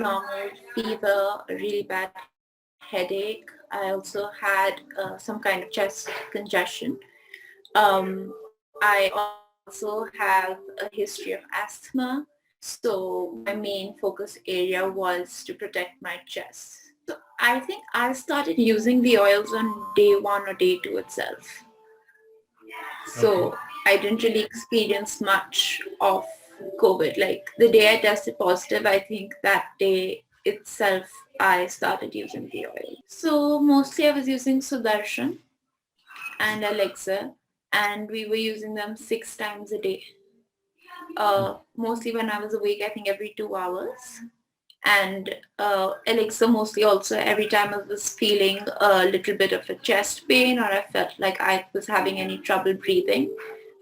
normal fever, a really bad headache. I also had some kind of chest congestion. I also have a history of asthma. So my main focus area was to protect my chest. So I think I started using the oils on day 1 or day 2 itself. So I didn't really experience much of COVID. Like the day I tested positive, I think that day itself I started using the oil. So mostly I was using Sudarshan and Elixir, and we were using them 6 times a day. Mostly when I was awake, I think every 2 hours. And Elixir mostly also every time I was feeling a little bit of a chest pain or I felt like I was having any trouble breathing,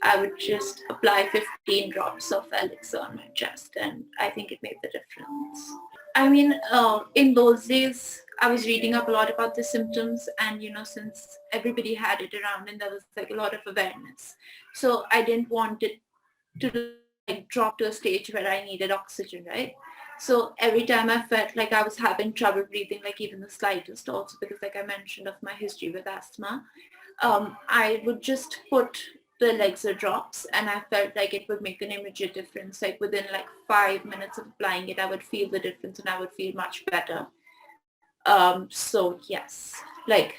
I would just apply 15 drops of Elixir on my chest, and I think it made the difference. I mean, in those days, I was reading up a lot about the symptoms, and since everybody had it around and there was like a lot of awareness, so I didn't want it to like drop to a stage where I needed oxygen, right? So every time I felt like I was having trouble breathing, like even the slightest, also because like I mentioned of my history with asthma, I would just put the Elixir drops, and I felt like it would make an immediate difference. Like within like 5 minutes of applying it, I would feel the difference and I would feel much better. So yes, like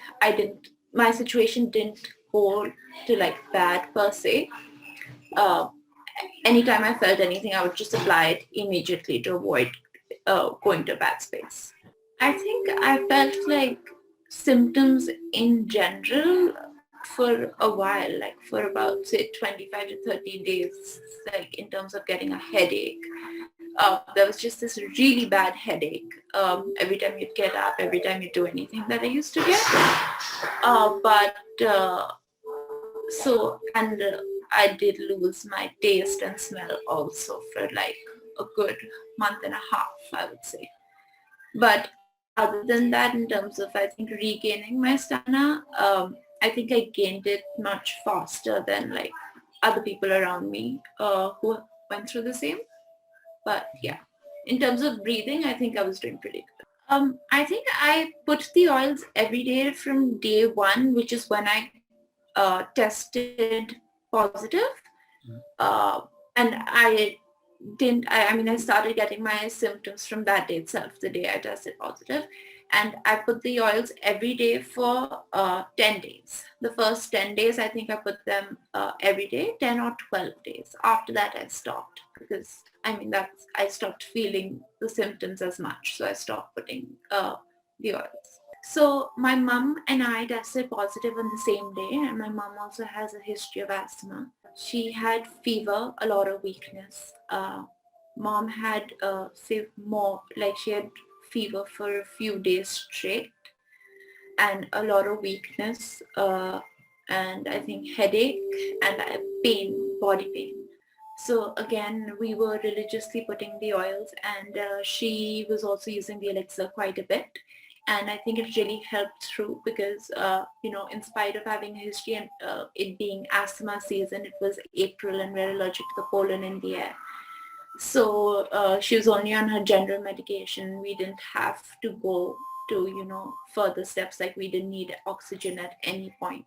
my situation didn't go to like bad per se. Uh, Anytime I felt anything, I would just apply it immediately to avoid going to a bad space. I think I felt like symptoms in general for a while, like for about say 25 to 30 days, like in terms of getting a headache. There was just this really bad headache every time you'd get up, every time you do anything that I used to get. But so, and I did lose my taste and smell also for like a good month and a half, I would say. But other than that, in terms of, I think, regaining my stamina, I think I gained it much faster than like other people around me who went through the same. But yeah, in terms of breathing, I think I was doing pretty good. I think I put the oils every day from day 1, which is when I tested positive. And I started getting my symptoms from that day itself, the day I tested positive. And I put the oils every day for 10 days. The first 10 days, I think I put them every day, 10 or 12 days. After that, I stopped because, I stopped feeling the symptoms as much. So I stopped putting the oils. So my mom and I tested positive on the same day, and my mom also has a history of asthma. She had fever, a lot of weakness. Mom had she had fever for a few days straight and a lot of weakness and I think headache and pain, body pain. So again, we were religiously putting the oils, and she was also using the Elixir quite a bit. And I think it really helped through because, in spite of having a history and it being asthma season, it was April and we're allergic to the pollen in the air. So she was only on her general medication. We didn't have to go to, further steps, like we didn't need oxygen at any point.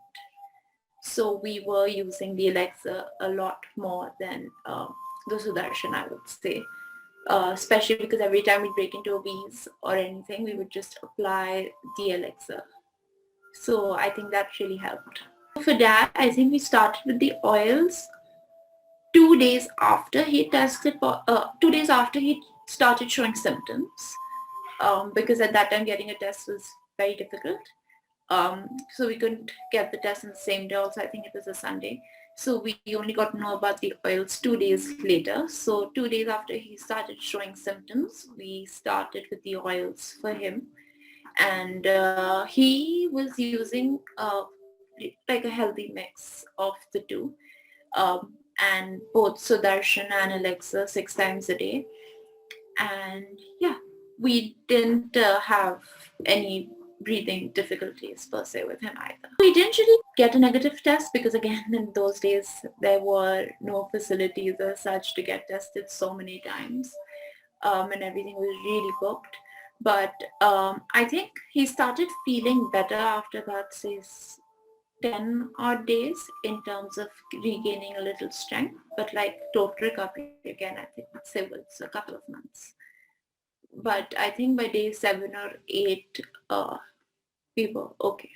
So we were using the Elixir a lot more than the Sudarshan, I would say. Especially because every time we break into a wheeze or anything, we would just apply the Elixir. So I think that really helped. For Dad, I think we started with the oils 2 days after he tested, 2 days after he started showing symptoms, because at that time getting a test was very difficult. So we couldn't get the test on the same day also. I think it was a Sunday. So we only got to know about the oils 2 days later. So 2 days after he started showing symptoms, we started with the oils for him. And he was using like a healthy mix of the two. And both Sudarshan and Elixir 6 times a day. And yeah, we didn't have any breathing difficulties per se with him either. We didn't really get a negative test because again, in those days, there were no facilities as such to get tested so many times. and everything was really booked. But I think he started feeling better after that, say 10 odd days in terms of regaining a little strength. But like total recovery again, I think I'd say was a couple of months. But I think by day 7 or 8, we were okay.